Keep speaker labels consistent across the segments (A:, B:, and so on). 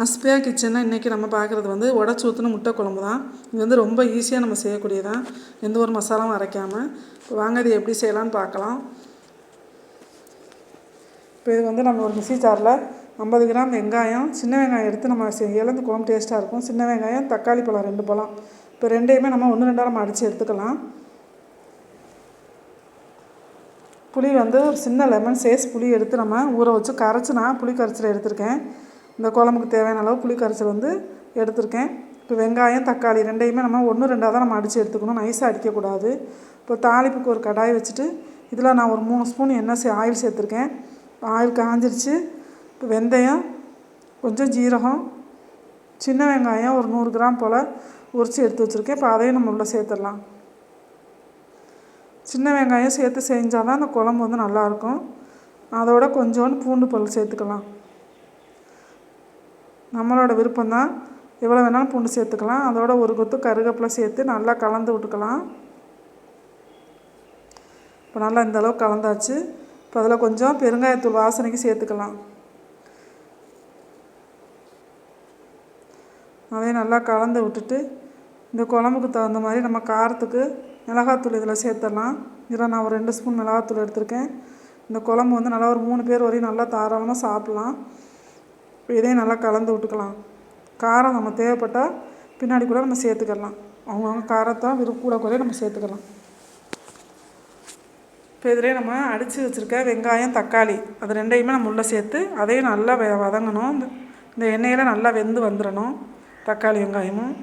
A: அஸ்பியா கிச்சனில் இன்றைக்கி நம்ம பார்க்குறது வந்து உடச்சி ஊற்றின முட்டை குழம்பு தான். இது வந்து ரொம்ப ஈஸியாக நம்ம செய்யக்கூடியதான், எந்த ஒரு மசாலாவும் அரைக்காமல். இப்போ வாங்க இது எப்படி செய்யலான்னு பார்க்கலாம். இப்போ இது வந்து நம்ம ஒரு மிக்ஸி ஜாரில் 50 கிராம் வெங்காயம், சின்ன வெங்காயம் எடுத்து நம்ம இழந்து குழம்பு டேஸ்ட்டாக இருக்கும். சின்ன வெங்காயம், தக்காளி பழம் 2 பழம், இப்போ ரெண்டையுமே நம்ம 1-2 நம்ம அடித்து எடுத்துக்கலாம். புளி வந்து ஒரு சின்ன லெமன் சைஸ் புளி எடுத்து நம்ம ஊற வச்சு கரைச்சி நான் புளி கரைச்சல் எடுத்திருக்கேன். இந்த குழம்புக்கு தேவையான அளவு புளி கரைச்சல் வந்து எடுத்திருக்கேன். இப்போ வெங்காயம், தக்காளி ரெண்டையுமே நம்ம 1-2 தான் நம்ம அடித்து எடுத்துக்கணும், நைஸாக அடிக்கக்கூடாது. இப்போ தாளிப்புக்கு ஒரு கடாய் வச்சுட்டு இதில் நான் ஒரு 3 ஸ்பூன் எண்ணெய் ஆயில் சேர்த்துருக்கேன். ஆயில் காஞ்சிருச்சு. இப்போ வெந்தயம், கொஞ்சம் ஜீரகம், சின்ன வெங்காயம் ஒரு 100 கிராம் போல் உரித்து எடுத்து வச்சுருக்கேன். இப்போ அதையும் நம்ம உள்ளே சேர்த்துடலாம். சின்ன வெங்காயம் சேர்த்து செஞ்சால் தான் அந்த குழம்பு வந்து நல்லாயிருக்கும். அதோட கொஞ்சோண்டு பூண்டு பல் சேர்த்துக்கலாம். நம்மளோட விருப்பம்தான், எவ்வளோ வேணாலும் பூண்டு சேர்த்துக்கலாம். அதோட ஒரு கொத்து கருவேப்பிலை சேர்த்து நல்லா கலந்து விட்டுக்கலாம். இப்போ நல்லா இந்தளவுக்கு கலந்தாச்சு. இப்போ அதில் கொஞ்சம் பெருங்காயத்தூள் வாசனைக்கு சேர்த்துக்கலாம். அதையும் நல்லா கலந்து விட்டுட்டு இந்த குழம்புக்கு தகுந்த மாதிரி நம்ம காரத்துக்கு மிளகாத்தூள் இதில் சேர்த்துடலாம். இதில் நான் ஒரு 2 ஸ்பூன் மிளகாத்தூள் எடுத்திருக்கேன். இந்த குழம்பு வந்து நல்லா ஒரு 3 பேர் வரையும் நல்லா தாராளமாக சாப்பிட்லாம். இதையும் நல்லா கலந்து விட்டுக்கலாம். காரம் நம்ம தேவைப்பட்டால் பின்னாடி கூட நம்ம சேர்த்துக்கலாம். அவங்கவுங்க காரத்தை கூட குறைய நம்ம சேர்த்துக்கலாம். இப்போ இதிலே நம்ம அடித்து வச்சுருக்க வெங்காயம், தக்காளி அது ரெண்டையுமே நம்ம உள்ளே சேர்த்து அதையும் நல்லா வதங்கணும். இந்த எண்ணெயில் நல்லா வெந்து வந்துடணும் தக்காளி வெங்காயமும்.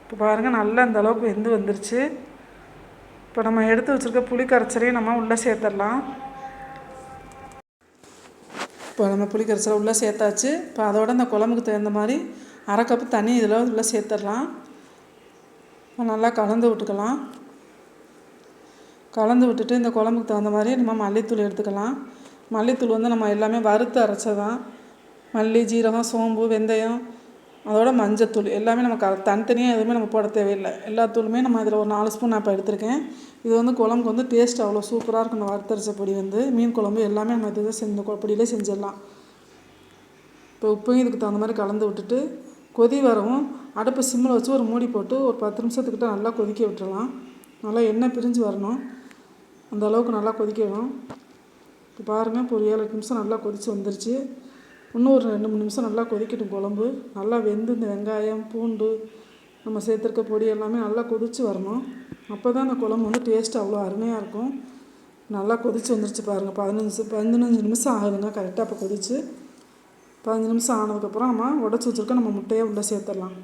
A: இப்போ பாருங்கள், நல்லா இந்த அளவுக்கு வெந்து வந்துருச்சு. இப்போ நம்ம எடுத்து வச்சுருக்க புளி கரைச்சலையும் நம்ம உள்ளே சேர்த்துடலாம். இப்போ நம்ம புளி கரைச்சலை உள்ளே சேர்த்தாச்சு. இப்போ அதோட இந்த குழம்புக்கு தகுந்த மாதிரி 1/2 கப்பு தண்ணி இதில் உள்ளே சேர்த்துடலாம். இப்போ நல்லா கலந்து விட்டுக்கலாம். கலந்து விட்டுட்டு இந்த குழம்புக்கு தகுந்த மாதிரி நம்ம மல்லித்தூள் எடுத்துக்கலாம். மல்லித்தூள் வந்து நம்ம எல்லாமே வறுத்து அரைச்சதான். மல்லி, ஜீரகம், சோம்பு, வெந்தயம், அதோட மஞ்சத்தூள் எல்லாமே நம்ம தனித்தனியாக எதுவுமே நம்ம போட தேவையில்லை. எல்லா தூளுமே நம்ம அதில் ஒரு 4 ஸ்பூன் நான் இப்போ எடுத்திருக்கேன். இது வந்து குழம்புக்கு வந்து டேஸ்ட் அவ்வளோ சூப்பராக இருக்கும். இந்த வறுத்தரைச்ச பொடி வந்து மீன் குழம்பு எல்லாமே நம்ம இதை இந்த பொடியிலே செஞ்சிடலாம். இப்போ உப்பையும் இதுக்கு தகுந்த மாதிரி கலந்து விட்டுட்டு கொதி வரவும் அடுப்பு சிம்மில் வச்சு ஒரு மூடி போட்டு ஒரு 10 நிமிஷத்துக்கிட்ட நல்லா கொதிக்க விட்டுறலாம். நல்லா எண்ணெய் பிரிஞ்சு வரணும், அந்த அளவுக்கு நல்லா கொதிக்கணும். இப்போ பாருங்கள், இப்போ ஒரு 7-8 நிமிஷம் நல்லா கொதித்து வந்துருச்சு. இன்னும் ஒரு 2-3 நிமிஷம் நல்லா கொதிக்கட்டும். குழம்பு நல்லா வெந்து இந்த வெங்காயம், பூண்டு, நம்ம சேர்த்துருக்க பொடி எல்லாமே நல்லா கொதித்து வரணும். அப்போ தான் அந்த குழம்பு வந்து டேஸ்ட்டு அவ்வளோ அருமையாக இருக்கும். நல்லா கொதித்து வந்துருச்சு பாருங்கள். 15 நிமிஷம் ஆகுதுங்க கரெக்டாக. இப்போ கொதித்து 15 நிமிஷம் ஆனதுக்கப்புறம் நம்ம உடச்சி வச்சுருக்க நம்ம முட்டையை உள்ளே சேர்த்துடலாம்.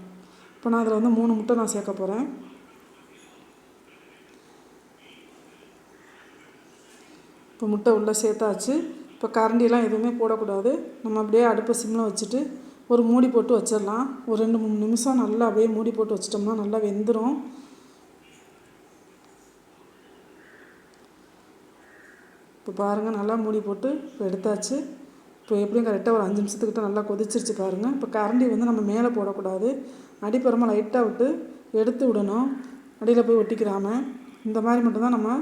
A: இப்போ நான் அதில் வந்து 3 முட்டை நான் சேர்க்க போகிறேன். இப்போ முட்டை உள்ளே சேர்த்தாச்சு. இப்போ கரண்டிலாம் எதுவுமே போடக்கூடாது. நம்ம அப்படியே அடுப்பை சிம்மில் வச்சுட்டு ஒரு மூடி போட்டு வச்சிடலாம். ஒரு 2-3 நிமிஷம் நல்லா அப்படியே மூடி போட்டு வச்சிட்டோம்னா நல்லா வெந்துடும். இப்போ பாருங்கள், நல்லா மூடி போட்டு இப்போ எடுத்தாச்சு. இப்போ எப்படியும் கரெக்டாக ஒரு 5 நிமிஷத்துக்கிட்ட நல்லா கொதிச்சிருச்சு பாருங்கள். இப்போ கரண்டி வந்து நம்ம மேலே போடக்கூடாது, அடிப்பறமாக லைட்டாக விட்டு எடுத்து விடணும், அடியில் போய் ஒட்டிக்கிறாமல். இந்த மாதிரி மட்டும்தான் நம்ம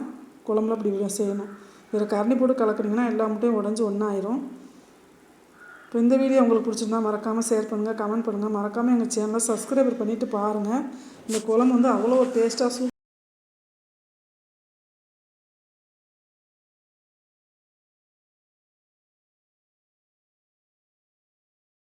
A: குழம்புல அப்படி செய்யணும். இதில் கரண்டி போட்டு கலக்குனிங்கன்னா எல்லா முட்டையும் உடஞ்சி ஒன்றாயிரும். இப்போ இந்த வீடியோ உங்களுக்கு பிடிச்சிருந்தா மறக்காமல் ஷேர் பண்ணுங்கள், கமெண்ட் பண்ணுங்கள். மறக்காமல் எங்கள் சேனலை சப்ஸ்கிரைபர் பண்ணிவிட்டு பாருங்கள். இந்த குழம்பு வந்து அவ்வளோ ஒரு டேஸ்ட்டாக